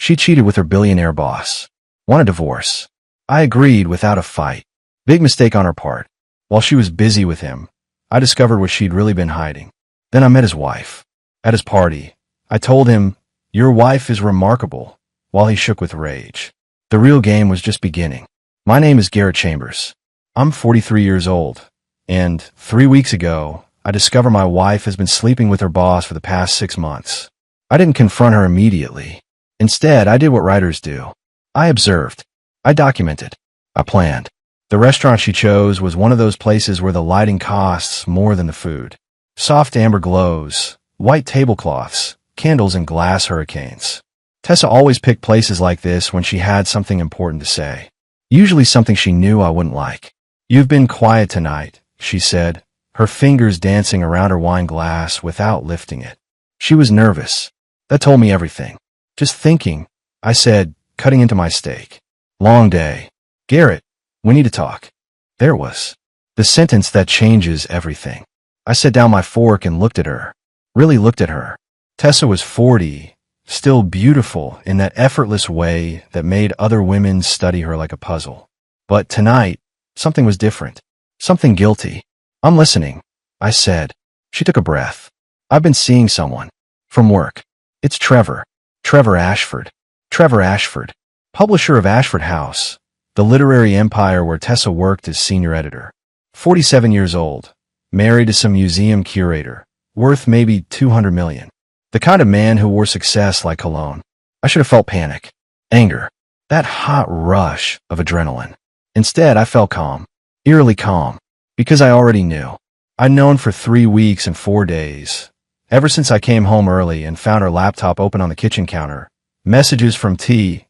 She cheated with her billionaire boss. Want a divorce. I agreed without a fight. Big mistake on her part. While she was busy with him, I discovered what she'd really been hiding. Then I met his wife. At his party, I told him, "Your wife is remarkable," while he shook with rage. The real game was just beginning. My name is Garrett Chambers. I'm 43 years old, and 3 weeks ago, I discover my wife has been sleeping with her boss for the past 6 months. I didn't confront her immediately. Instead, I did what writers do. I observed. I documented. I planned. The restaurant she chose was one of those places where the lighting costs more than the food. Soft amber glows, white tablecloths, candles and glass hurricanes. Tessa always picked places like this when she had something important to say. Usually something she knew I wouldn't like. "You've been quiet tonight," she said, her fingers dancing around her wine glass without lifting it. She was nervous. That told me everything. "Just thinking," I said, cutting into my steak. "Long day. Garrett, we need to talk." There it was. The sentence that changes everything. I set down my fork and looked at her. Really looked at her. Tessa was 40, still beautiful in that effortless way that made other women study her like a puzzle. But tonight, something was different. Something guilty. "I'm listening," I said. She took a breath. "I've been seeing someone. From work. It's Trevor. Trevor Ashford. Trevor Ashford. Publisher of Ashford House, the literary empire where Tessa worked as senior editor. 47 years old. Married to some museum curator. Worth maybe 200 million. The kind of man who wore success like cologne. I should have felt panic. Anger. That hot rush of adrenaline. Instead, I felt calm. Eerily calm. Because I already knew. I'd known for 3 weeks and 4 days. Ever since I came home early and found her laptop open on the kitchen counter. Messages from T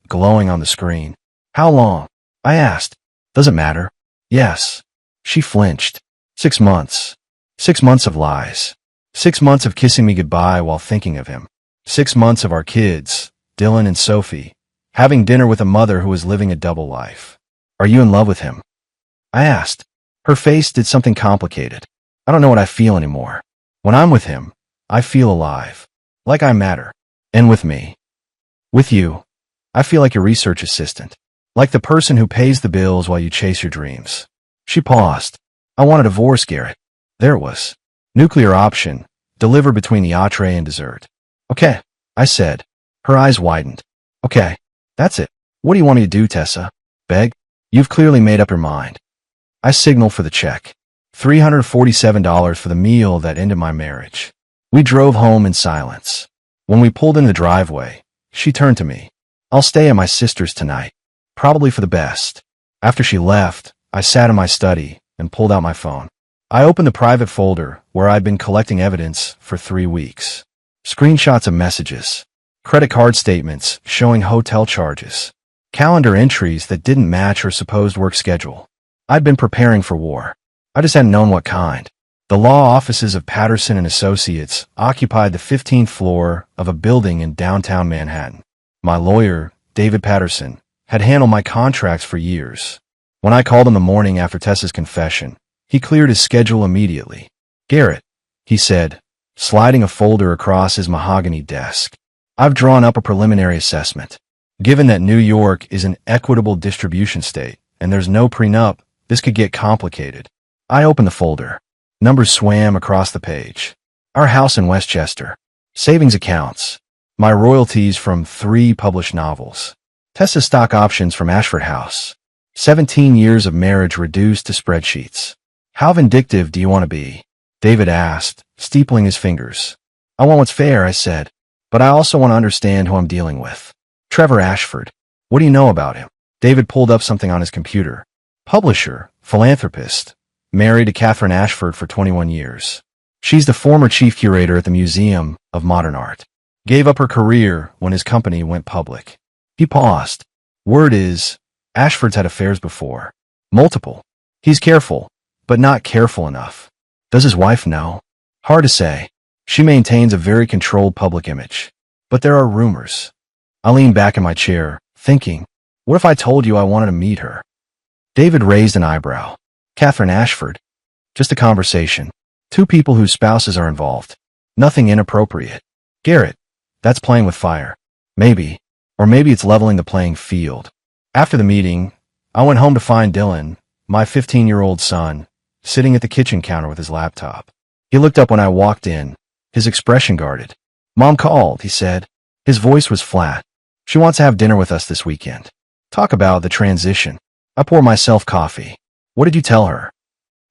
glowing on the screen. "How long?" I asked. "Does it matter?" "Yes." She flinched. 6 months. 6 months of lies. 6 months of kissing me goodbye while thinking of him. 6 months of our kids, Dylan and Sophie, having dinner with a mother who was living a double life. "Are you in love with him?" I asked. Her face did something complicated. "I don't know what I feel anymore. When I'm with him, I feel alive. Like I matter. And with me. With you, I feel like your research assistant. Like the person who pays the bills while you chase your dreams." She paused. "I want a divorce, Garrett." There it was. Nuclear option, delivered between the entree and dessert. "Okay," I said. Her eyes widened. "Okay, that's it. What do you want me to do, Tessa? Beg? You've clearly made up your mind." I signaled for the check. $347 for the meal that ended my marriage. We drove home in silence. When we pulled in the driveway, she turned to me. "I'll stay at my sister's tonight. Probably for the best." After she left, I sat in my study and pulled out my phone. I opened the private folder where I'd been collecting evidence for 3 weeks. Screenshots of messages. Credit card statements showing hotel charges. Calendar entries that didn't match her supposed work schedule. I'd been preparing for war. I just hadn't known what kind. The law offices of Patterson and Associates occupied the 15th floor of a building in downtown Manhattan. My lawyer, David Patterson, had handled my contracts for years. When I called him the morning after Tessa's confession, he cleared his schedule immediately. "Garrett," he said, sliding a folder across his mahogany desk. "I've drawn up a preliminary assessment. Given that New York is an equitable distribution state, and there's no prenup, this could get complicated." I opened the folder. Numbers swam across the page. Our house in Westchester. Savings accounts. My royalties from 3 published novels. Tessa's stock options from Ashford House. 17 years of marriage reduced to spreadsheets. "How vindictive do you want to be?" David asked, steepling his fingers. "I want what's fair," I said, "but I also want to understand who I'm dealing with. Trevor Ashford. What do you know about him?" David pulled up something on his computer. Publisher, philanthropist, married to Catherine Ashford for 21 years. She's the former chief curator at the Museum of Modern Art. Gave up her career when his company went public. He paused. "Word is, Ashford's had affairs before. Multiple. He's careful, but not careful enough. Does his wife know?" "Hard to say. She maintains a very controlled public image. But there are rumors." I leaned back in my chair, thinking, what if I told you I wanted to meet her? David raised an eyebrow. "Catherine Ashford. Just a conversation. 2 people whose spouses are involved. Nothing inappropriate." "Garrett, that's playing with fire." "Maybe. Or maybe it's leveling the playing field. After the meeting, I went home to find Dylan, my 15-year-old son, sitting at the kitchen counter with his laptop. He looked up when I walked in, his expression guarded. "Mom called," he said. His voice was flat. "She wants to have dinner with us this weekend." Talk about the transition. I pour myself coffee. "What did you tell her?"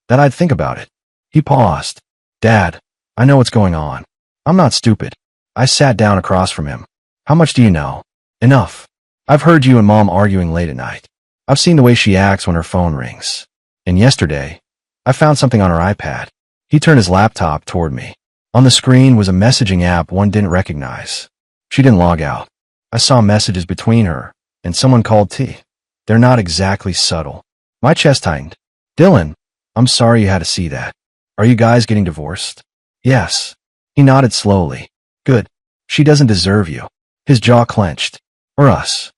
"That I'd think about it." He paused. "Dad, I know what's going on. I'm not stupid." I sat down across from him. "How much do you know?" "Enough. I've heard you and Mom arguing late at night. I've seen the way she acts when her phone rings. And yesterday, I found something on her iPad." He turned his laptop toward me. On the screen was a messaging app one didn't recognize. She didn't log out. I saw messages between her and someone called T. They're not exactly subtle. My chest tightened. "Dylan, I'm sorry you had to see that. Are you guys getting divorced?" "Yes." He nodded slowly. "Good. She doesn't deserve you." His jaw clenched. "Or us."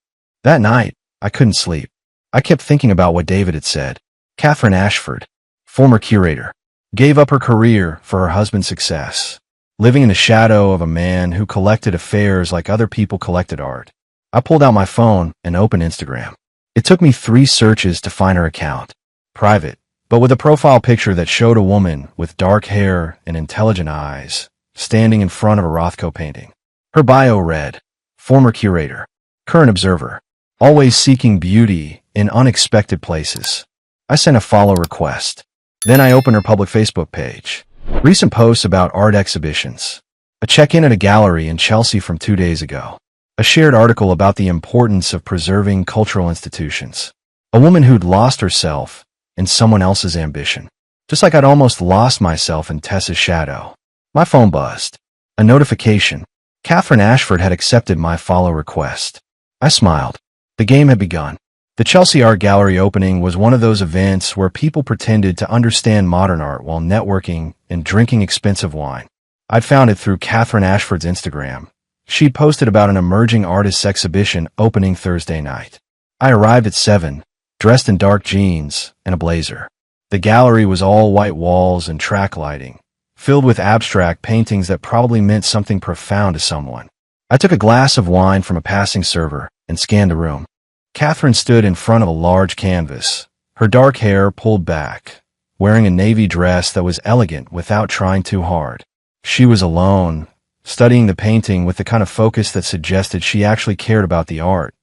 That night, I couldn't sleep. I kept thinking about what David had said. Catherine Ashford, former curator, gave up her career for her husband's success, living in the shadow of a man who collected affairs like other people collected art. I pulled out my phone and opened Instagram. It took me 3 searches to find her account. Private, but with a profile picture that showed a woman with dark hair and intelligent eyes, standing in front of a Rothko painting. Her bio read, "Former curator, current observer, always seeking beauty in unexpected places." I sent a follow request. Then I opened her public Facebook page. Recent posts about art exhibitions. A check-in at a gallery in Chelsea from 2 days ago. A shared article about the importance of preserving cultural institutions. A woman who'd lost herself in someone else's ambition. Just like I'd almost lost myself in Tessa's shadow. My phone buzzed. A notification. Catherine Ashford had accepted my follow request. I smiled. The game had begun. The Chelsea Art Gallery opening was one of those events where people pretended to understand modern art while networking and drinking expensive wine. I'd found it through Catherine Ashford's Instagram. She'd posted about an emerging artists exhibition opening Thursday night. I arrived at 7, dressed in dark jeans and a blazer. The gallery was all white walls and track lighting, filled with abstract paintings that probably meant something profound to someone. I took a glass of wine from a passing server and scanned the room. Catherine stood in front of a large canvas, her dark hair pulled back, wearing a navy dress that was elegant without trying too hard. She was alone, studying the painting with the kind of focus that suggested she actually cared about the art,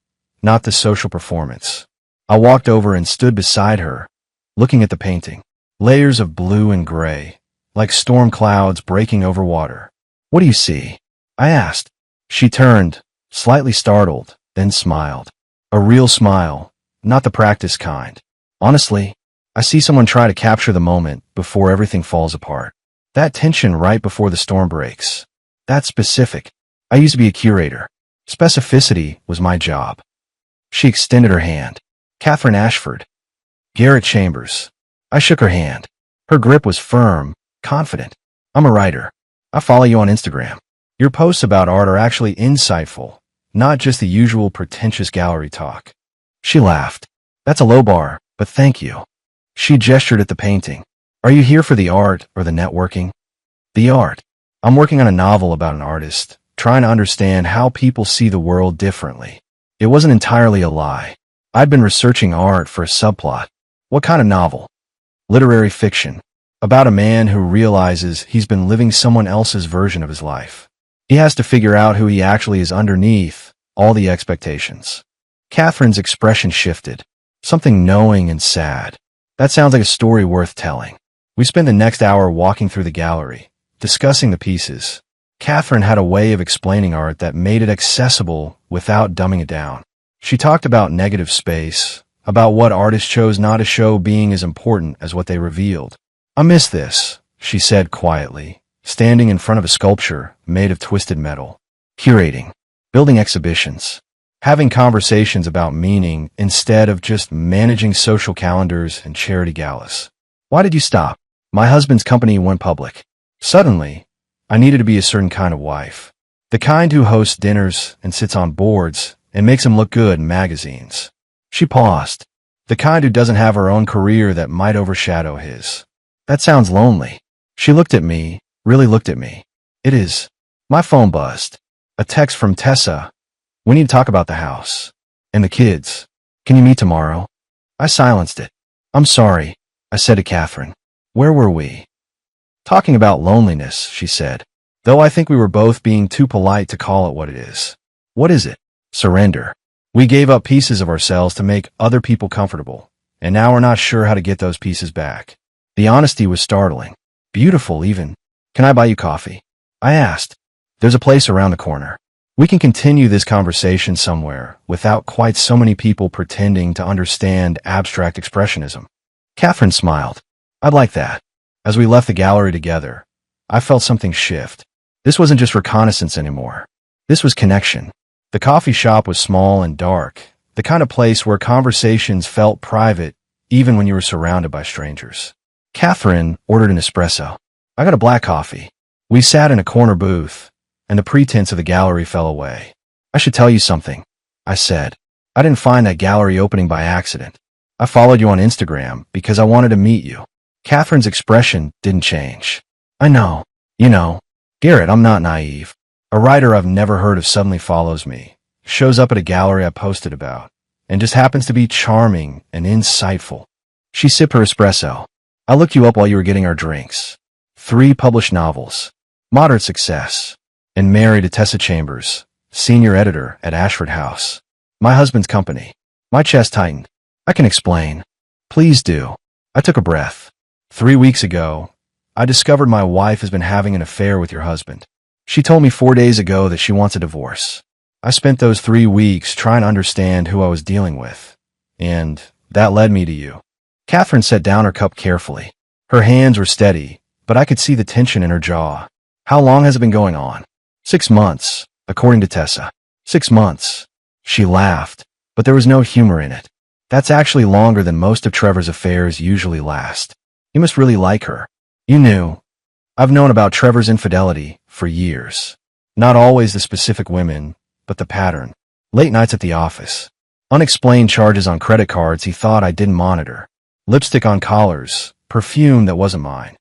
not the social performance. I walked over and stood beside her, looking at the painting. Layers of blue and gray, like storm clouds breaking over water. "What do you see?" I asked. She turned, slightly startled, then smiled. A real smile, not the practiced kind. "Honestly, I see someone try to capture the moment before everything falls apart. That tension right before the storm breaks. That's specific. I used to be a curator. Specificity was my job." She extended her hand. "Catherine Ashford. Garrett Chambers." I shook her hand. Her grip was firm, confident. "I'm a writer. I follow you on Instagram. Your posts about art are actually insightful, not just the usual pretentious gallery talk." She laughed. "That's a low bar, but thank you." She gestured at the painting. "Are you here for the art or the networking?" "The art. I'm working on a novel about an artist, trying to understand how people see the world differently." It wasn't entirely a lie. I'd been researching art for a subplot. "What kind of novel?" "Literary fiction. About a man who realizes he's been living someone else's version of his life. He has to figure out who he actually is underneath all the expectations." Catherine's expression shifted. Something knowing and sad. "That sounds like a story worth telling." We spent the next hour walking through the gallery, discussing the pieces. Catherine had a way of explaining art that made it accessible without dumbing it down. She talked about negative space, about what artists chose not to show being as important as what they revealed. "I miss this," she said quietly, standing in front of a sculpture made of twisted metal. "Curating, building exhibitions, having conversations about meaning instead of just managing social calendars and charity galas." "Why did you stop?" "My husband's company went public. Suddenly, I needed to be a certain kind of wife. The kind who hosts dinners and sits on boards and makes them look good in magazines." She paused. "The kind who doesn't have her own career that might overshadow his." "That sounds lonely." She looked at me, really looked at me. "It is." My phone buzzed. A text from Tessa. We need to talk about the house. And the kids. Can you meet tomorrow? I silenced it. I'm sorry, I said to Catherine. Where were we? Talking about loneliness, she said. Though I think we were both being too polite to call it what it is. What is it? Surrender. We gave up pieces of ourselves to make other people comfortable, and now we're not sure how to get those pieces back. The honesty was startling. Beautiful, even. Can I buy you coffee? I asked. There's a place around the corner. We can continue this conversation somewhere without quite so many people pretending to understand abstract expressionism. Catherine smiled. I'd like that. As we left the gallery together, I felt something shift. This wasn't just reconnaissance anymore. This was connection. The coffee shop was small and dark, the kind of place where conversations felt private even when you were surrounded by strangers. Catherine ordered an espresso. I got a black coffee. We sat in a corner booth, and the pretense of the gallery fell away. I should tell you something, I said. I didn't find that gallery opening by accident. I followed you on Instagram because I wanted to meet you. Catherine's expression didn't change. I know. You know, Garrett, I'm not naive. A writer I've never heard of suddenly follows me, shows up at a gallery I posted about, and just happens to be charming and insightful. She sipped her espresso. I looked you up while you were getting our drinks. 3 published novels, moderate success, and married to Tessa Chambers, senior editor at Ashford House. My husband's company. My chest tightened. I can explain. Please do. I took a breath. 3 weeks ago, I discovered my wife has been having an affair with your husband. She told me 4 days ago that she wants a divorce. I spent those 3 weeks trying to understand who I was dealing with, and that led me to you. Catherine set down her cup carefully. Her hands were steady, but I could see the tension in her jaw. How long has it been going on? 6 months, according to Tessa. 6 months. She laughed, but there was no humor in it. That's actually longer than most of Trevor's affairs usually last. You must really like her. You knew. I've known about Trevor's infidelity for years. Not always the specific women, but the pattern. Late nights at the office. Unexplained charges on credit cards he thought I didn't monitor. Lipstick on collars. Perfume that wasn't mine.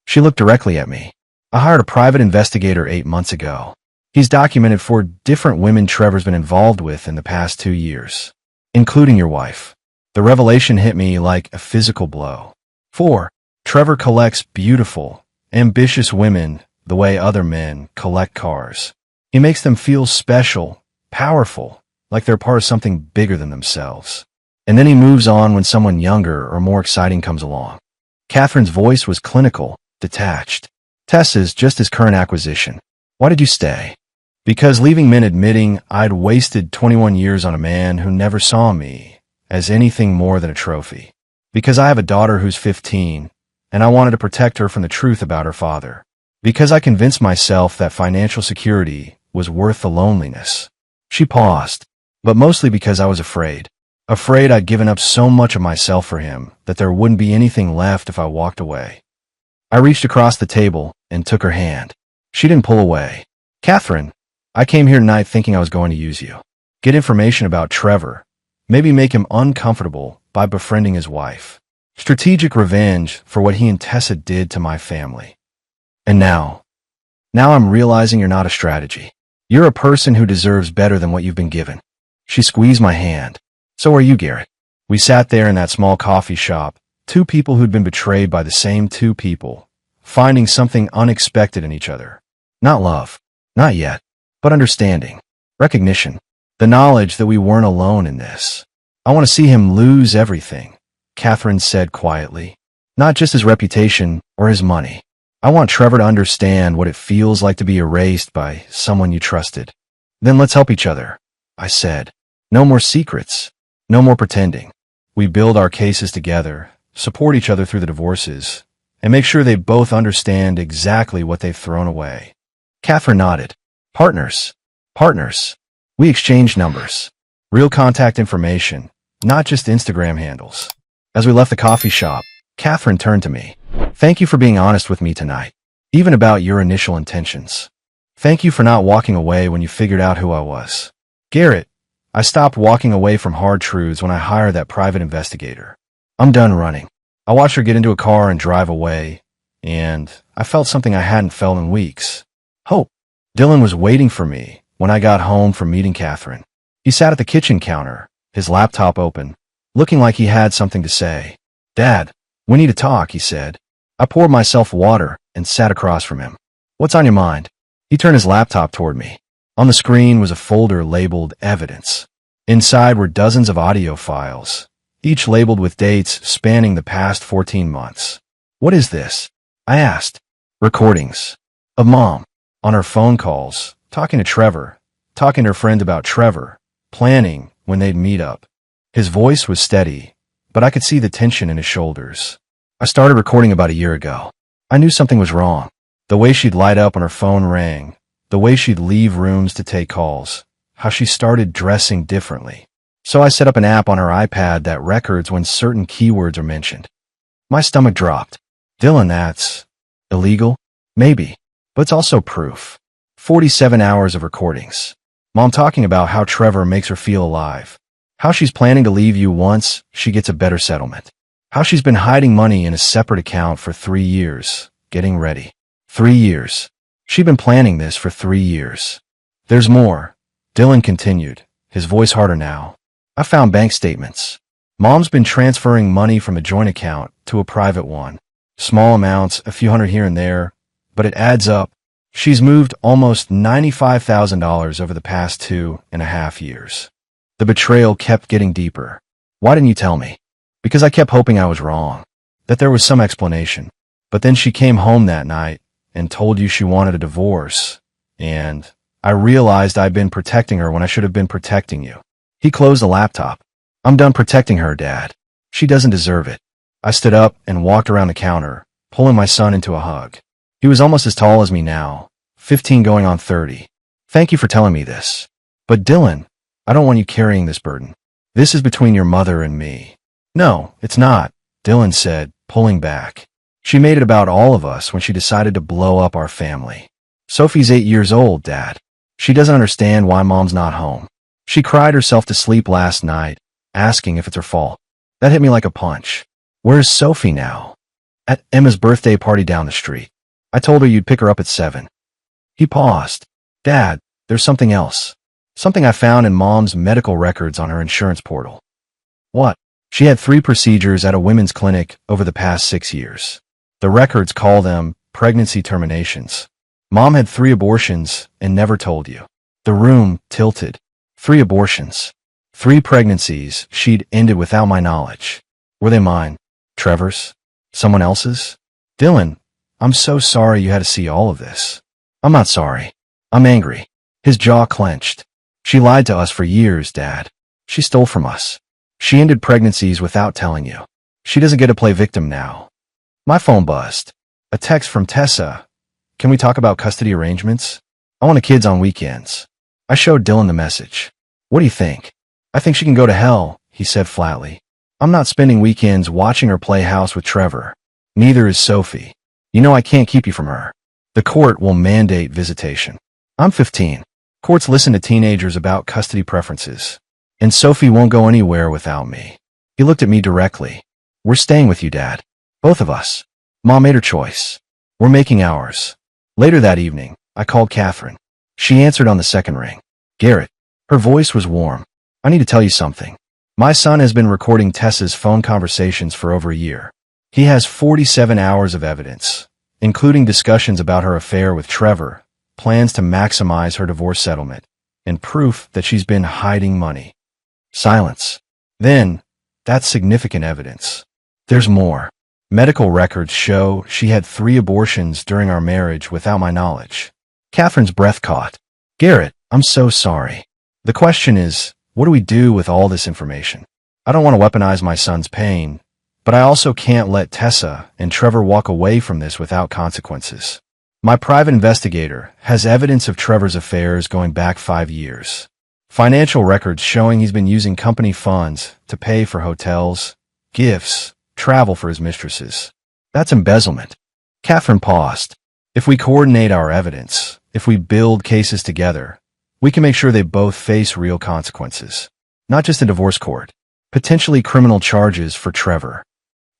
She looked directly at me. I hired a private investigator 8 months ago. He's documented 4 different women Trevor's been involved with in the past 2 years, including your wife. The revelation hit me like a physical blow. 4. Trevor collects beautiful, ambitious women the way other men collect cars. He makes them feel special, powerful, like they're part of something bigger than themselves. And then he moves on when someone younger or more exciting comes along. Catherine's voice was clinical, detached. Tessa's just his current acquisition. Why did you stay? Because leaving meant admitting I'd wasted 21 years on a man who never saw me as anything more than a trophy. Because I have a daughter who's 15, and I wanted to protect her from the truth about her father. Because I convinced myself that financial security was worth the loneliness. She paused, but mostly because I was afraid. Afraid I'd given up so much of myself for him that there wouldn't be anything left if I walked away. I reached across the table and took her hand. She didn't pull away. Catherine, I came here tonight thinking I was going to use you. Get information about Trevor. Maybe make him uncomfortable by befriending his wife. Strategic revenge for what he and Tessa did to my family. And now I'm realizing you're not a strategy. You're a person who deserves better than what you've been given. She squeezed my hand. So are you, Garrett. We sat there in that small coffee shop, 2 people who'd been betrayed by the same 2 people, finding something unexpected in each other. Not love. Not yet. But understanding. Recognition. The knowledge that we weren't alone in this. I want to see him lose everything, Catherine said quietly. Not just his reputation or his money. I want Trevor to understand what it feels like to be erased by someone you trusted. Then let's help each other, I said. No more secrets. No more pretending. We build our cases together, support each other through the divorces, and make sure they both understand exactly what they've thrown away. Catherine nodded. Partners. Partners. We exchanged numbers. Real contact information, not just Instagram handles. As we left the coffee shop, Catherine turned to me. Thank you for being honest with me tonight, even about your initial intentions. Thank you for not walking away when you figured out who I was. Garrett, I stopped walking away from hard truths when I hired that private investigator. I'm done running. I watched her get into a car and drive away, and I felt something I hadn't felt in weeks. Hope. Dylan was waiting for me when I got home from meeting Catherine. He sat at the kitchen counter, his laptop open, looking like he had something to say. "Dad, we need to talk," he said. I poured myself water and sat across from him. "What's on your mind?" He turned his laptop toward me. On the screen was a folder labeled Evidence. Inside were dozens of audio files, each labeled with dates spanning the past 14 months. "What is this?" I asked. "Recordings of Mom on her phone calls, talking to Trevor, talking to her friends about Trevor, planning when they'd meet up." His voice was steady, but I could see the tension in his shoulders. "I started recording about a year ago. I knew something was wrong. The way she'd light up when her phone rang, the way she'd leave rooms to take calls, how she started dressing differently. So I set up an app on her iPad that records when certain keywords are mentioned." My stomach dropped. "Dylan, that's illegal?" "Maybe, but it's also proof. 47 hours of recordings. Mom talking about how Trevor makes her feel alive, how she's planning to leave you once she gets a better settlement, how she's been hiding money in a separate account for 3 years, getting ready. 3 years. She'd been planning this for 3 years. There's more," Dylan continued, his voice harder now. "I found bank statements. Mom's been transferring money from a joint account to a private one. Small amounts, a few hundred here and there, but it adds up. She's moved almost $95,000 over the past 2.5 years. The betrayal kept getting deeper. Why didn't you tell me?" "Because I kept hoping I was wrong, that there was some explanation. But then she came home that night and told you she wanted a divorce, and I realized I'd been protecting her when I should have been protecting you." He closed the laptop. "I'm done protecting her, Dad. She doesn't deserve it." I stood up and walked around the counter, pulling my son into a hug. He was almost as tall as me now, 15 going on 30. "Thank you for telling me this. But Dylan, I don't want you carrying this burden. This is between your mother and me." "No, it's not," Dylan said, pulling back. "She made it about all of us when she decided to blow up our family. Sophie's 8 years old, Dad. She doesn't understand why Mom's not home. She cried herself to sleep last night, asking if it's her fault. That hit me like a punch. Where's Sophie now?" "At Emma's birthday party down the street. I told her you'd pick her up at 7. He paused. "Dad, there's something else. Something I found in Mom's medical records on her insurance portal." "What?" "She had 3 procedures at a women's clinic over the past 6 years. The records call them pregnancy terminations. Mom had 3 abortions and never told you." The room tilted. 3 abortions. 3 pregnancies she'd ended without my knowledge. Were they mine? Trevor's? Someone else's? "Dylan, I'm so sorry you had to see all of this." "I'm not sorry. I'm angry." His jaw clenched. "She lied to us for years, Dad. She stole from us. She ended pregnancies without telling you. She doesn't get to play victim now." My phone buzzed. A text from Tessa. "Can we talk about custody arrangements? I want the kids on weekends." I showed Dylan the message. "What do you think?" "I think she can go to hell," he said flatly. "I'm not spending weekends watching her play house with Trevor. Neither is Sophie. You know I can't keep you from her. The court will mandate visitation. I'm 15. Courts listen to teenagers about custody preferences. And Sophie won't go anywhere without me." He looked at me directly. "We're staying with you, Dad. Both of us. Mom made her choice. We're making ours." Later that evening, I called Catherine. She answered on the second ring. "Garrett." Her voice was warm. "I need to tell you something. My son has been recording Tessa's phone conversations for over a year. He has 47 hours of evidence, including discussions about her affair with Trevor, plans to maximize her divorce settlement, and proof that she's been hiding money." Silence. Then, "That's significant evidence. There's more. Medical records show she had 3 abortions during our marriage without my knowledge." Catherine's breath caught. "Garrett, I'm so sorry. The question is, what do we do with all this information? I don't want to weaponize my son's pain, but I also can't let Tessa and Trevor walk away from this without consequences. My private investigator has evidence of Trevor's affairs going back 5 years. Financial records showing he's been using company funds to pay for hotels, gifts, travel for his mistresses. That's embezzlement." Catherine paused. "If we coordinate our evidence, if we build cases together, we can make sure they both face real consequences. Not just in divorce court, potentially criminal charges for Trevor.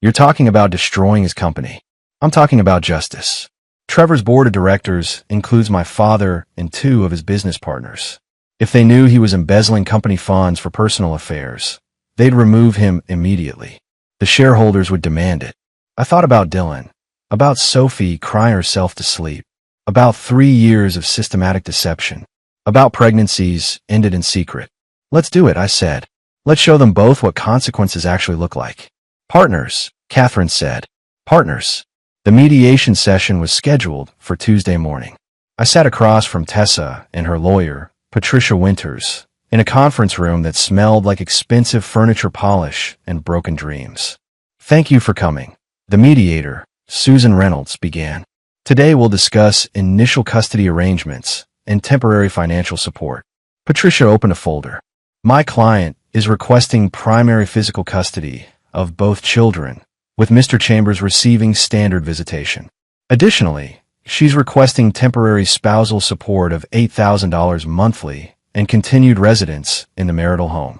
You're talking about destroying his company. I'm talking about justice. Trevor's board of directors includes my father and 2 of his business partners. If they knew he was embezzling company funds for personal affairs, they'd remove him immediately. The shareholders would demand it. I thought about Dylan, about Sophie crying herself to sleep, about 3 years of systematic deception, about pregnancies ended in secret. Let's do it, I said. Let's show them both what consequences actually look like. Partners, Catherine said. Partners. The mediation session was scheduled for Tuesday morning. I sat across from Tessa and her lawyer, Patricia Winters, in a conference room that smelled like expensive furniture polish and broken dreams. Thank you for coming. The mediator, Susan Reynolds, began. Today we'll discuss initial custody arrangements and temporary financial support. Patricia opened a folder. My client is requesting primary physical custody of both children, with Mr. Chambers receiving standard visitation. Additionally, she's requesting temporary spousal support of $8,000 monthly and continued residence in the marital home.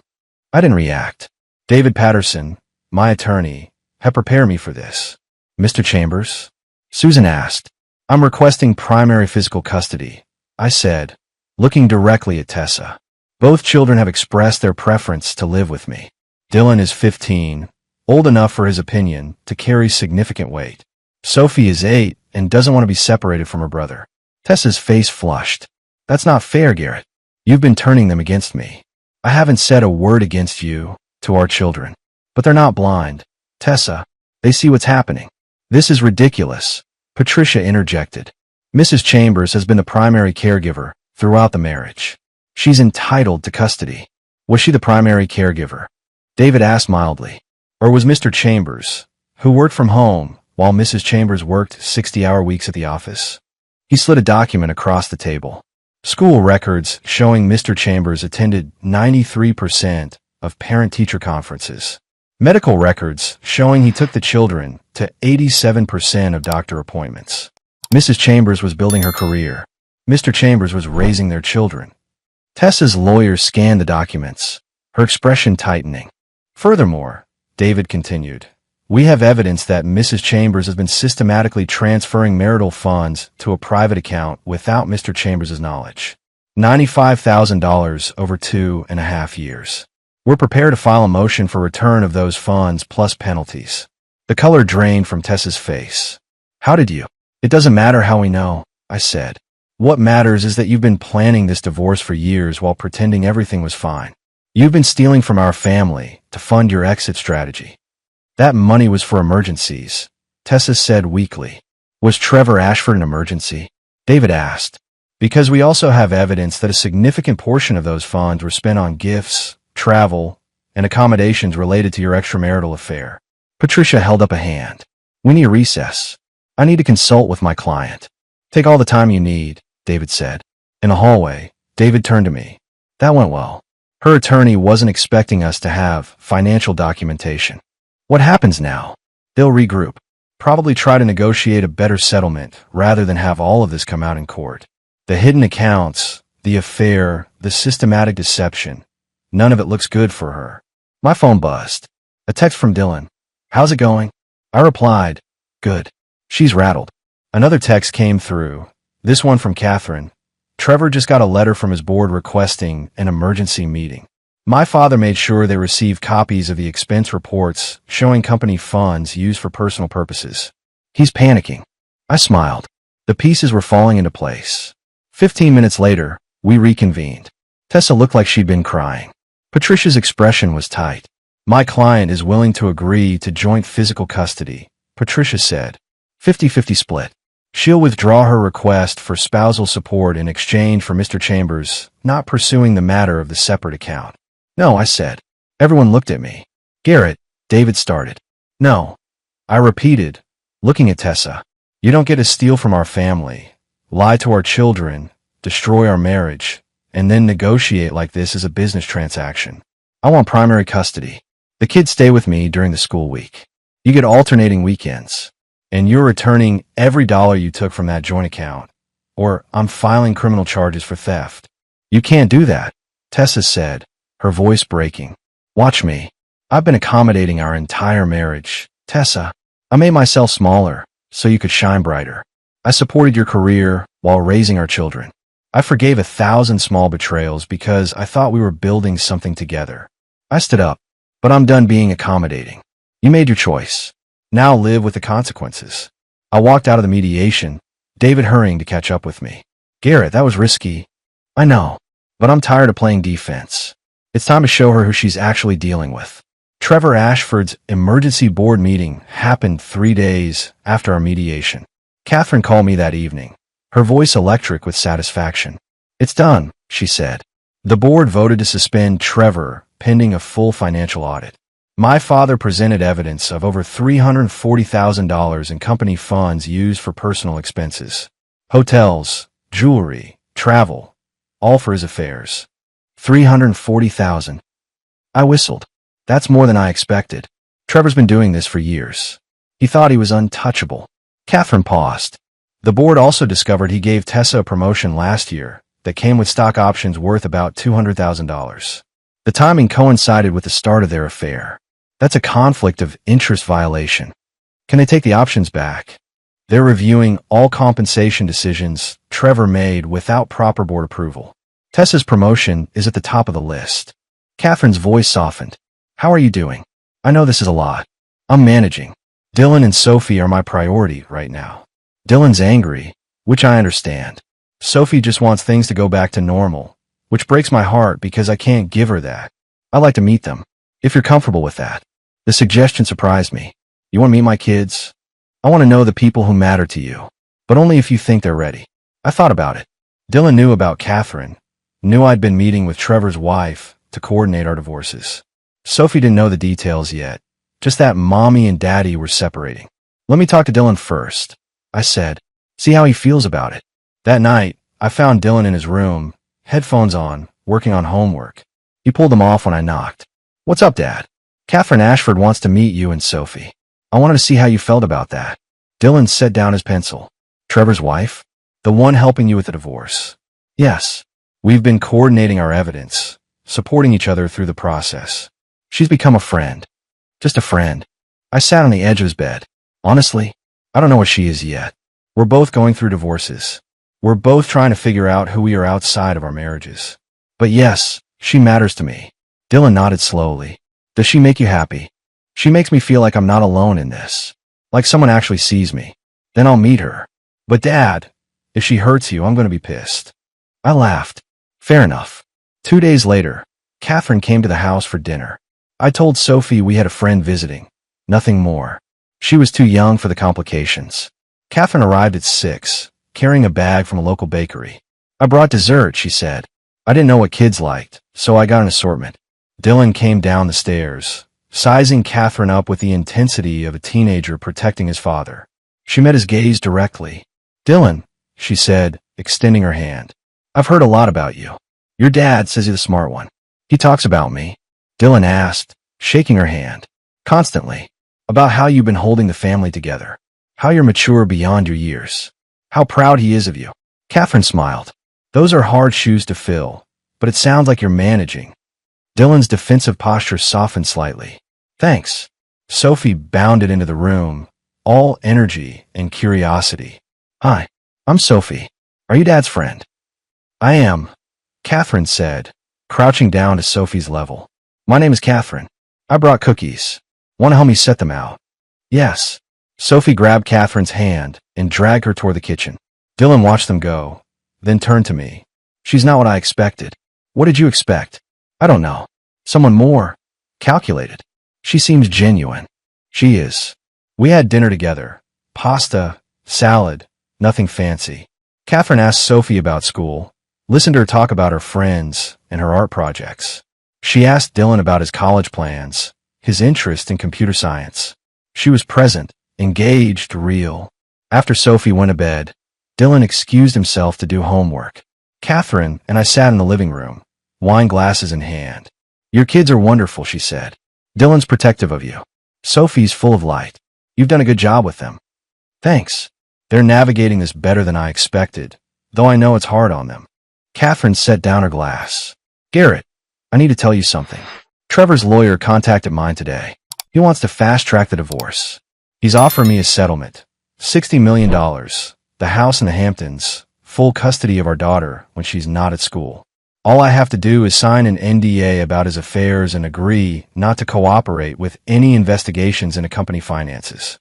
I didn't react. David Patterson, my attorney, had prepared me for this. Mr. Chambers? Susan asked. I'm requesting primary physical custody, I said, looking directly at Tessa. Both children have expressed their preference to live with me. Dylan is 15, old enough for his opinion to carry significant weight. Sophie is 8 and doesn't want to be separated from her brother. Tessa's face flushed. That's not fair, Garrett. You've been turning them against me. I haven't said a word against you to our children. But they're not blind. Tessa, they see what's happening. This is ridiculous, Patricia interjected. Mrs. Chambers has been the primary caregiver throughout the marriage. She's entitled to custody. Was she the primary caregiver? David asked mildly. Or was Mr. Chambers, who worked from home while Mrs. Chambers worked 60-hour weeks at the office? He slid a document across the table. School records showing Mr. Chambers attended 93% of parent-teacher conferences. Medical records showing he took the children to 87% of doctor appointments. Mrs. Chambers was building her career. Mr. Chambers was raising their children. Tessa's lawyer scanned the documents, her expression tightening. Furthermore, David continued, we have evidence that Mrs. Chambers has been systematically transferring marital funds to a private account without Mr. Chambers' knowledge. $95,000 over 2.5 years. We're prepared to file a motion for return of those funds plus penalties. The color drained from Tessa's face. How did you? It doesn't matter how we know, I said. What matters is that you've been planning this divorce for years while pretending everything was fine. You've been stealing from our family to fund your exit strategy. That money was for emergencies, Tessa said weakly. Was Trevor Ashford an emergency? David asked. Because we also have evidence that a significant portion of those funds were spent on gifts, travel, and accommodations related to your extramarital affair. Patricia held up a hand. We need a recess. I need to consult with my client. Take all the time you need, David said. In the hallway, David turned to me. That went well. Her attorney wasn't expecting us to have financial documentation. What happens now? They'll regroup. Probably try to negotiate a better settlement rather than have all of this come out in court. The hidden accounts, the affair, the systematic deception. None of it looks good for her. My phone buzzed. A text from Dylan. How's it going? I replied, good. She's rattled. Another text came through. This one from Catherine. Trevor just got a letter from his board requesting an emergency meeting. My father made sure they received copies of the expense reports showing company funds used for personal purposes. He's panicking. I smiled. The pieces were falling into place. 15 minutes later, we reconvened. Tessa looked like she'd been crying. Patricia's expression was tight. My client is willing to agree to joint physical custody, Patricia said. 50-50 split. She'll withdraw her request for spousal support in exchange for Mr. Chambers not pursuing the matter of the separate account. No, I said. Everyone looked at me. Garrett, David started. No. I repeated, looking at Tessa. You don't get to steal from our family, lie to our children, destroy our marriage, and then negotiate like this as a business transaction. I want primary custody. The kids stay with me during the school week. You get alternating weekends. And you're returning every dollar you took from that joint account. Or I'm filing criminal charges for theft. You can't do that, Tessa said, her voice breaking. Watch me. I've been accommodating our entire marriage. Tessa, I made myself smaller so you could shine brighter. I supported your career while raising our children. I forgave 1,000 small betrayals because I thought we were building something together. I stood up. But I'm done being accommodating. You made your choice. Now live with the consequences. I walked out of the mediation, David hurrying to catch up with me. Garrett, that was risky. I know. But I'm tired of playing defense. It's time to show her who she's actually dealing with. Trevor Ashford's emergency board meeting happened 3 days after our mediation. Catherine called me that evening, her voice electric with satisfaction. It's done, she said. The board voted to suspend Trevor pending a full financial audit. My father presented evidence of over $340,000 in company funds used for personal expenses. Hotels, jewelry, travel, all for his affairs. $340,000. I whistled. That's more than I expected. Trevor's been doing this for years. He thought he was untouchable. Catherine paused. The board also discovered he gave Tessa a promotion last year that came with stock options worth about $200,000. The timing coincided with the start of their affair. That's a conflict of interest violation. Can they take the options back? They're reviewing all compensation decisions Trevor made without proper board approval. Tessa's promotion is at the top of the list. Catherine's voice softened. How are you doing? I know this is a lot. I'm managing. Dylan and Sophie are my priority right now. Dylan's angry, which I understand. Sophie just wants things to go back to normal, which breaks my heart because I can't give her that. I'd like to meet them, if you're comfortable with that. The suggestion surprised me. You want to meet my kids? I want to know the people who matter to you, but only if you think they're ready. I thought about it. Dylan knew about Catherine, knew I'd been meeting with Trevor's wife to coordinate our divorces. Sophie didn't know the details yet, just that mommy and daddy were separating. Let me talk to Dylan first, I said. See how he feels about it. That night, I found Dylan in his room, headphones on, working on homework. He pulled them off when I knocked. What's up, Dad? Catherine Ashford wants to meet you and Sophie. I wanted to see how you felt about that. Dylan set down his pencil. Trevor's wife? The one helping you with the divorce. Yes. We've been coordinating our evidence, supporting each other through the process. She's become a friend. Just a friend. I sat on the edge of his bed. Honestly, I don't know what she is yet. We're both going through divorces. We're both trying to figure out who we are outside of our marriages. But yes, she matters to me. Dylan nodded slowly. Does she make you happy? She makes me feel like I'm not alone in this. Like someone actually sees me. Then I'll meet her. But Dad, if she hurts you, I'm going to be pissed. I laughed. Fair enough. 2 days later, Catherine came to the house for dinner. I told Sophie we had a friend visiting. Nothing more. She was too young for the complications. Catherine arrived at 6, carrying a bag from a local bakery. I brought dessert, she said. I didn't know what kids liked, so I got an assortment. Dylan came down the stairs, sizing Catherine up with the intensity of a teenager protecting his father. She met his gaze directly. Dylan, she said, extending her hand. I've heard a lot about you. Your dad says you're the smart one. He talks about me. Dylan asked, shaking her hand. Constantly. About how you've been holding the family together. How you're mature beyond your years. How proud he is of you. Catherine smiled. Those are hard shoes to fill, but it sounds like you're managing. Dylan's defensive posture softened slightly. Thanks. Sophie bounded into the room, all energy and curiosity. Hi, I'm Sophie. Are you Dad's friend? I am, Catherine said, crouching down to Sophie's level. My name is Catherine. I brought cookies. Want to help me set them out? Yes. Sophie grabbed Catherine's hand and dragged her toward the kitchen. Dylan watched them go, then turned to me. She's not what I expected. What did you expect? I don't know. Someone more calculated. She seems genuine. She is. We had dinner together. Pasta, salad, nothing fancy. Catherine asked Sophie about school, listened to her talk about her friends and her art projects. She asked Dylan about his college plans, his interest in computer science. She was present, engaged, real. After Sophie went to bed, Dylan excused himself to do homework. Catherine and I sat in the living room, wine glasses in hand. Your kids are wonderful, she said. Dylan's protective of you. Sophie's full of light. You've done a good job with them. Thanks. They're navigating this better than I expected, though I know it's hard on them. Catherine set down her glass. Garrett, I need to tell you something. Trevor's lawyer contacted mine today. He wants to fast-track the divorce. He's offering me a settlement. $60 million, the house in the Hamptons, full custody of our daughter when she's not at school. All I have to do is sign an NDA about his affairs and agree not to cooperate with any investigations into company finances.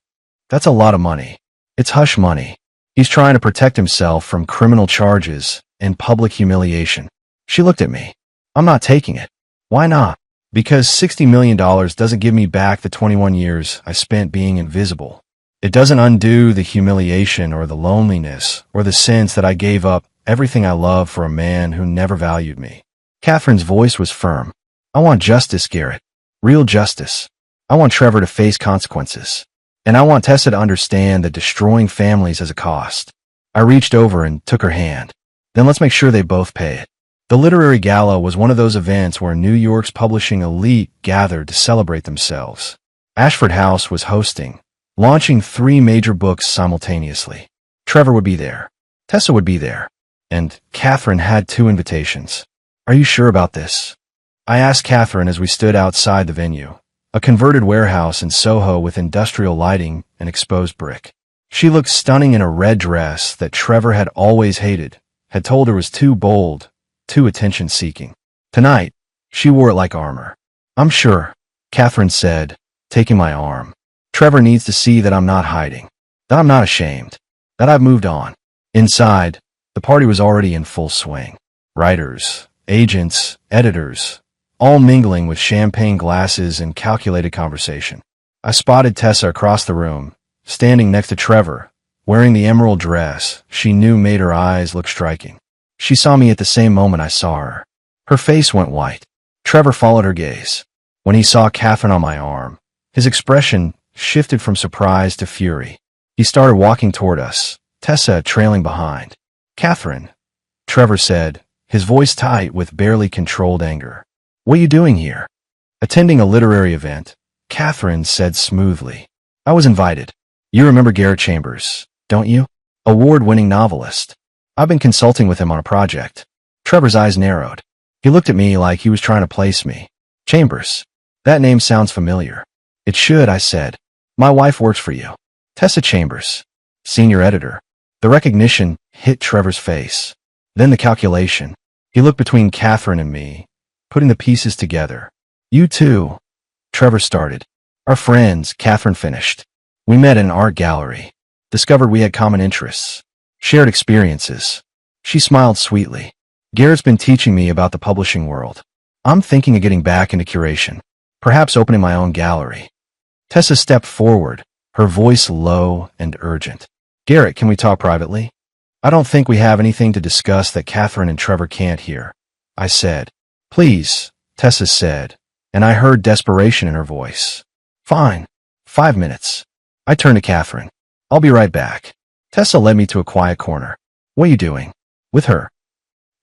That's a lot of money. It's hush money. He's trying to protect himself from criminal charges and public humiliation. She looked at me. I'm not taking it. Why not? Because $60 million doesn't give me back the 21 years I spent being invisible. It doesn't undo the humiliation or the loneliness or the sense that I gave up everything I love for a man who never valued me. Catherine's voice was firm. I want justice, Garrett. Real justice. I want Trevor to face consequences. And I want Tessa to understand that destroying families has a cost. I reached over and took her hand. Then let's make sure they both pay it. The literary gala was one of those events where New York's publishing elite gathered to celebrate themselves. Ashford House was hosting, launching 3 major books simultaneously. Trevor would be there. Tessa would be there. And Catherine had 2 invitations. Are you sure about this? I asked Catherine as we stood outside the venue, a converted warehouse in Soho with industrial lighting and exposed brick. She looked stunning in a red dress that Trevor had always hated, had told her was too bold, too attention-seeking. Tonight, she wore it like armor. I'm sure, Catherine said, taking my arm. Trevor needs to see that I'm not hiding, that I'm not ashamed, that I've moved on. Inside, the party was already in full swing. Writers, agents, editors, all mingling with champagne glasses and calculated conversation. I spotted Tessa across the room, standing next to Trevor, wearing the emerald dress she knew made her eyes look striking. She saw me at the same moment I saw her. Her face went white. Trevor followed her gaze. When he saw Catherine on my arm, his expression shifted from surprise to fury. He started walking toward us, Tessa trailing behind. Catherine, Trevor said, his voice tight with barely controlled anger. What are you doing here? Attending a literary event, Catherine said smoothly. I was invited. You remember Garrett Chambers, don't you? Award-winning novelist. I've been consulting with him on a project. Trevor's eyes narrowed. He looked at me like he was trying to place me. Chambers. That name sounds familiar. It should, I said. My wife works for you. Tessa Chambers. Senior editor. The recognition hit Trevor's face. Then the calculation. He looked between Catherine and me, putting the pieces together. You too. Trevor started. Our friends, Catherine finished. We met in an art gallery. Discovered we had common interests. Shared experiences. She smiled sweetly. Garrett's been teaching me about the publishing world. I'm thinking of getting back into curation. Perhaps opening my own gallery. Tessa stepped forward, her voice low and urgent. Garrett, can we talk privately? I don't think we have anything to discuss that Catherine and Trevor can't hear. I said. Please, Tessa said, and I heard desperation in her voice. Fine. 5 minutes. I turned to Catherine. I'll be right back. Tessa led me to a quiet corner. What are you doing? With her.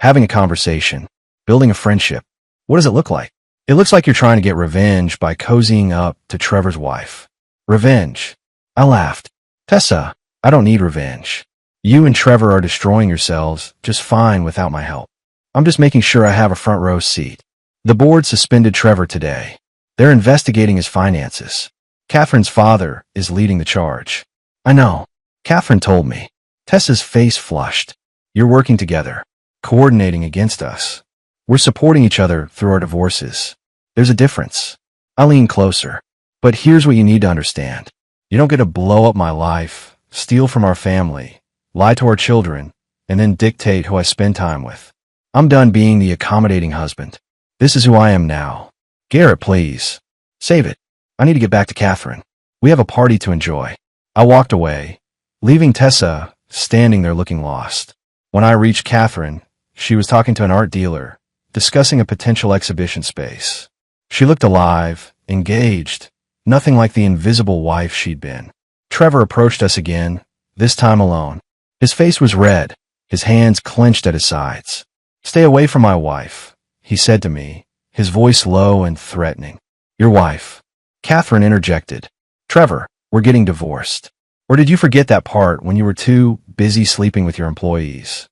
Having a conversation. Building a friendship. What does it look like? It looks like you're trying to get revenge by cozying up to Trevor's wife. Revenge. I laughed. Tessa, I don't need revenge. You and Trevor are destroying yourselves just fine without my help. I'm just making sure I have a front row seat. The board suspended Trevor today. They're investigating his finances. Catherine's father is leading the charge. I know. Catherine told me. Tessa's face flushed. You're working together, coordinating against us. We're supporting each other through our divorces. There's a difference. I leaned closer. But here's what you need to understand. You don't get to blow up my life, steal from our family, lie to our children, and then dictate who I spend time with. I'm done being the accommodating husband. This is who I am now. Garrett, please. Save it. I need to get back to Catherine. We have a party to enjoy. I walked away, leaving Tessa standing there looking lost. When I reached Catherine, she was talking to an art dealer, discussing a potential exhibition space. She looked alive, engaged, nothing like the invisible wife she'd been. Trevor approached us again, this time alone. His face was red, his hands clenched at his sides. Stay away from my wife, he said to me, his voice low and threatening. Your wife. Catherine interjected. Trevor, we're getting divorced. Or did you forget that part when you were too busy sleeping with your employees?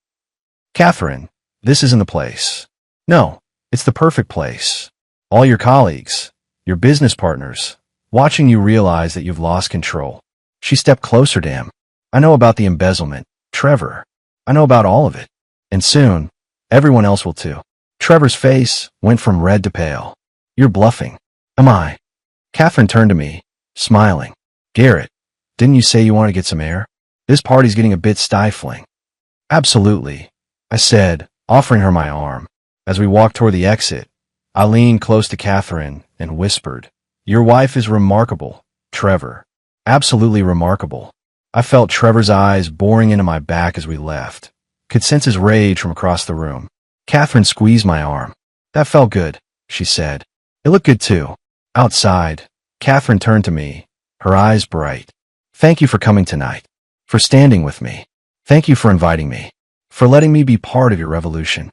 Catherine, this isn't the place. No, it's the perfect place. All your colleagues, your business partners, watching you realize that you've lost control. She stepped closer to him. I know about the embezzlement, Trevor. I know about all of it. And soon, everyone else will too. Trevor's face went from red to pale. You're bluffing. Am I? Catherine turned to me, smiling. Garrett, didn't you say you want to get some air? This party's getting a bit stifling. Absolutely, I said, offering her my arm. As we walked toward the exit, I leaned close to Catherine and whispered, Your wife is remarkable, Trevor. Absolutely remarkable. I felt Trevor's eyes boring into my back as we left. Could sense his rage from across the room. Catherine squeezed my arm. That felt good, she said. It looked good too. Outside, Catherine turned to me, her eyes bright. Thank you for coming tonight. For standing with me. Thank you for inviting me. For letting me be part of your revolution.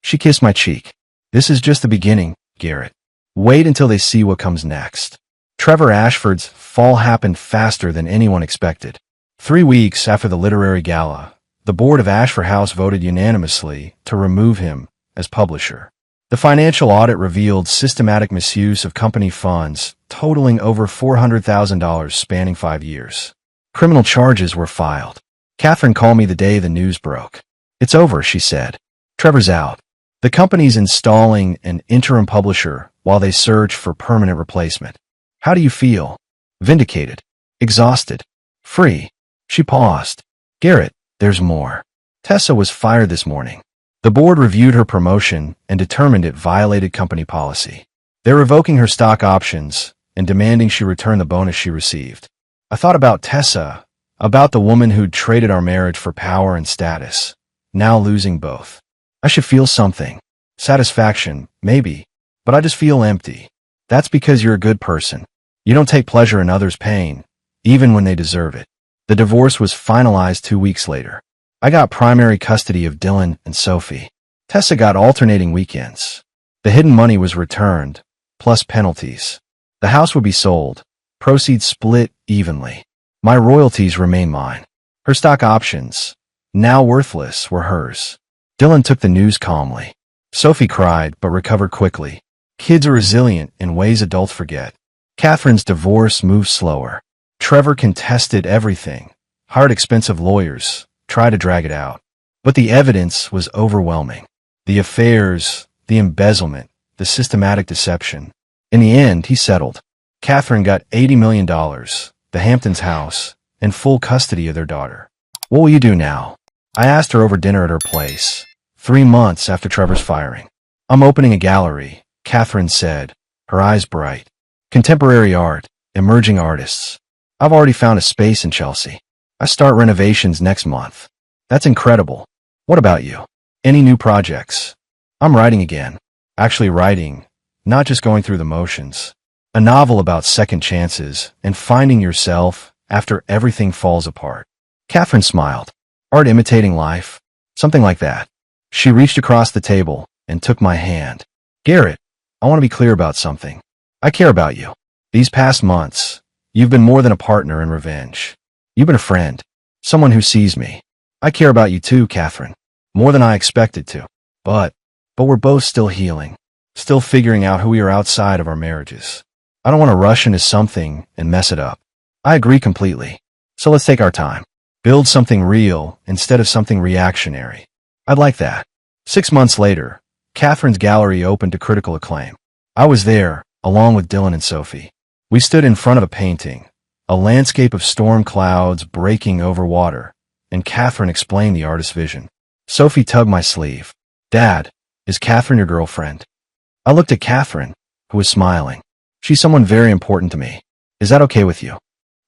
She kissed my cheek. This is just the beginning, Garrett. Wait until they see what comes next. Trevor Ashford's fall happened faster than anyone expected. 3 weeks after the literary gala, the board of Ashford House voted unanimously to remove him as publisher. The financial audit revealed systematic misuse of company funds totaling over $400,000 spanning 5 years. Criminal charges were filed. Catherine called me the day the news broke. It's over, she said. Trevor's out. The company's installing an interim publisher while they search for permanent replacement. How do you feel? Vindicated. Exhausted. Free. She paused. Garrett, there's more. Tessa was fired this morning. The board reviewed her promotion and determined it violated company policy. They're revoking her stock options and demanding she return the bonus she received. I thought about Tessa, about the woman who'd traded our marriage for power and status, now losing both. I should feel something. Satisfaction, maybe, but I just feel empty. That's because you're a good person. You don't take pleasure in others' pain, even when they deserve it. The divorce was finalized 2 weeks later. I got primary custody of Dylan and Sophie. Tessa got alternating weekends. The hidden money was returned, plus penalties. The house would be sold, proceeds split evenly. My royalties remain mine. Her stock options, now worthless, were hers. Dylan took the news calmly. Sophie cried but recovered quickly. Kids are resilient in ways adults forget. Catherine's divorce moved slower. Trevor contested everything, hired expensive lawyers, tried to drag it out. But the evidence was overwhelming. The affairs, the embezzlement, the systematic deception. In the end, he settled. Catherine got $80 million, the Hamptons house, and full custody of their daughter. What will you do now? I asked her over dinner at her place, 3 months after Trevor's firing. I'm opening a gallery, Catherine said, her eyes bright. Contemporary art, emerging artists. I've already found a space in Chelsea. I start renovations next month. That's incredible. What about you? Any new projects? I'm writing again. Actually writing, not just going through the motions. A novel about second chances and finding yourself after everything falls apart. Catherine smiled. Art imitating life? Something like that. She reached across the table and took my hand. Garrett, I want to be clear about something. I care about you. These past months, you've been more than a partner in revenge. You've been a friend. Someone who sees me. I care about you too, Catherine. More than I expected to. But we're both still healing. Still figuring out who we are outside of our marriages. I don't want to rush into something and mess it up. I agree completely. So let's take our time. Build something real instead of something reactionary. I'd like that. 6 months later, Catherine's gallery opened to critical acclaim. I was there, along with Dylan and Sophie. We stood in front of a painting, a landscape of storm clouds breaking over water, and Catherine explained the artist's vision. Sophie tugged my sleeve. Dad, is Catherine your girlfriend? I looked at Catherine, who was smiling. She's someone very important to me. Is that okay with you?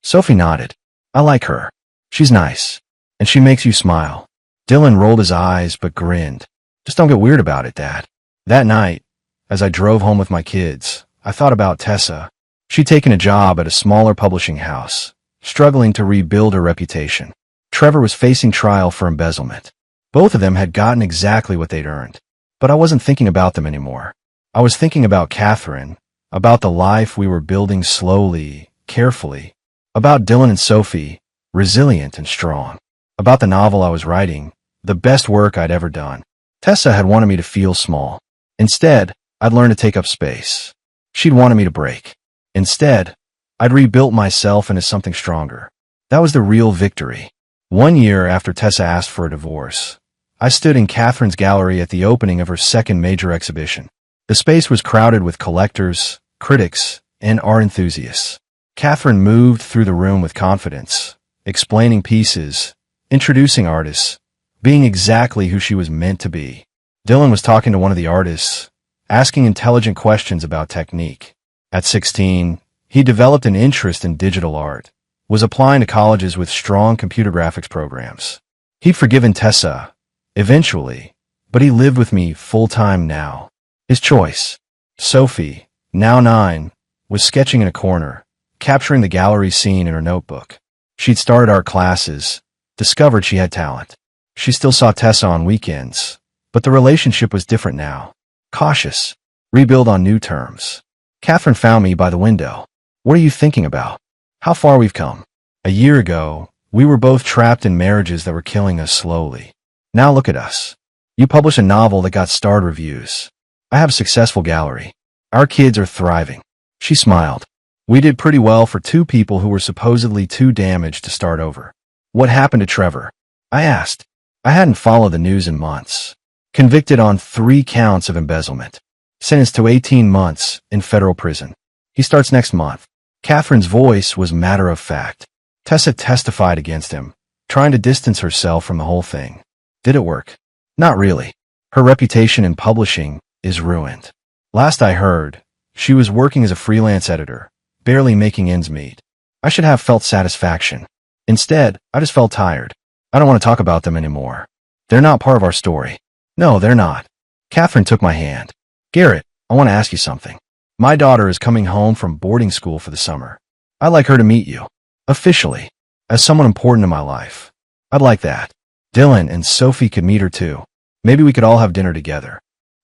Sophie nodded. I like her. She's nice. And she makes you smile. Dylan rolled his eyes but grinned. Just don't get weird about it, Dad. That night, as I drove home with my kids, I thought about Tessa. She'd taken a job at a smaller publishing house, struggling to rebuild her reputation. Trevor was facing trial for embezzlement. Both of them had gotten exactly what they'd earned. But I wasn't thinking about them anymore. I was thinking about Catherine, about the life we were building slowly, carefully, about Dylan and Sophie, resilient and strong, about the novel I was writing, the best work I'd ever done. Tessa had wanted me to feel small. Instead, I'd learned to take up space. She'd wanted me to break. Instead, I'd rebuilt myself into something stronger. That was the real victory. One year after Tessa asked for a divorce, I stood in Catherine's gallery at the opening of her second major exhibition. The space was crowded with collectors, critics, and art enthusiasts. Catherine moved through the room with confidence, explaining pieces, introducing artists, being exactly who she was meant to be. Dylan was talking to one of the artists, asking intelligent questions about technique. At 16, he developed an interest in digital art, was applying to colleges with strong computer graphics programs. He'd forgiven Tessa, eventually, but he lived with me full-time now. His choice, Sophie, now 9, was sketching in a corner, capturing the gallery scene in her notebook. She'd started art classes, discovered she had talent. She still saw Tessa on weekends, but the relationship was different now. Cautious. Rebuild on new terms. Catherine found me by the window. What are you thinking about? How far we've come. A year ago, we were both trapped in marriages that were killing us slowly. Now look at us. You publish a novel that got starred reviews. I have a successful gallery. Our kids are thriving. She smiled. We did pretty well for two people who were supposedly too damaged to start over. What happened to Trevor? I asked. I hadn't followed the news in months. Convicted on 3 counts of embezzlement. Sentenced to 18 months in federal prison. He starts next month. Catherine's voice was matter of fact. Tessa testified against him, trying to distance herself from the whole thing. Did it work? Not really. Her reputation in publishing is ruined. Last I heard, she was working as a freelance editor, barely making ends meet. I should have felt satisfaction. Instead, I just felt tired. I don't want to talk about them anymore. They're not part of our story. No, they're not. Catherine took my hand. Garrett, I want to ask you something. My daughter is coming home from boarding school for the summer. I'd like her to meet you. Officially. As someone important in my life. I'd like that. Dylan and Sophie could meet her too. Maybe we could all have dinner together.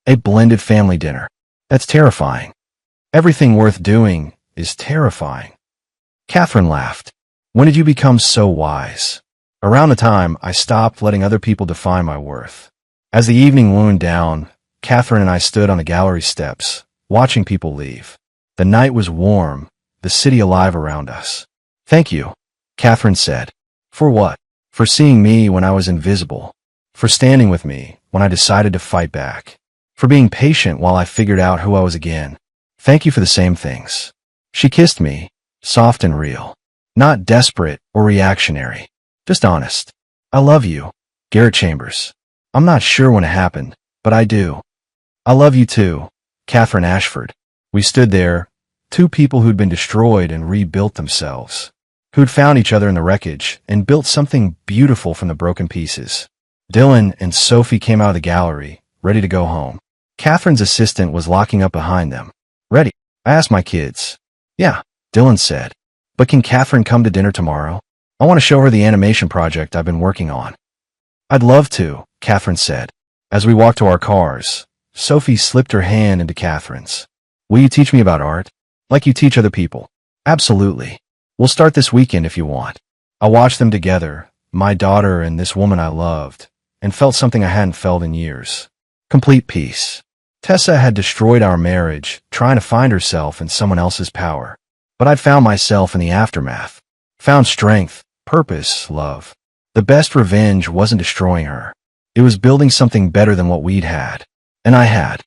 A blended family dinner. That's terrifying. Everything worth doing is terrifying. Catherine laughed. When did you become so wise? Around the time I stopped letting other people define my worth. As the evening wound down, Catherine and I stood on the gallery steps, watching people leave. The night was warm, the city alive around us. Thank you, Catherine said. For what? For seeing me when I was invisible. For standing with me when I decided to fight back. For being patient while I figured out who I was again. Thank you for the same things. She kissed me, soft and real. Not desperate or reactionary. Just honest. I love you, Garrett Chambers. I'm not sure when it happened, but I do. I love you too, Catherine Ashford. We stood there, two people who'd been destroyed and rebuilt themselves, who'd found each other in the wreckage and built something beautiful from the broken pieces. Dylan and Sophie came out of the gallery, ready to go home. Catherine's assistant was locking up behind them. Ready? I asked my kids. Yeah, Dylan said. But can Catherine come to dinner tomorrow? I want to show her the animation project I've been working on. I'd love to, Catherine said. As we walked to our cars, Sophie slipped her hand into Catherine's. Will you teach me about art? Like you teach other people. Absolutely. We'll start this weekend if you want. I watched them together, my daughter and this woman I loved, and felt something I hadn't felt in years. Complete peace. Tessa had destroyed our marriage, trying to find herself in someone else's power. But I'd found myself in the aftermath. Found strength, purpose, love. The best revenge wasn't destroying her. It was building something better than what we'd had. And I had.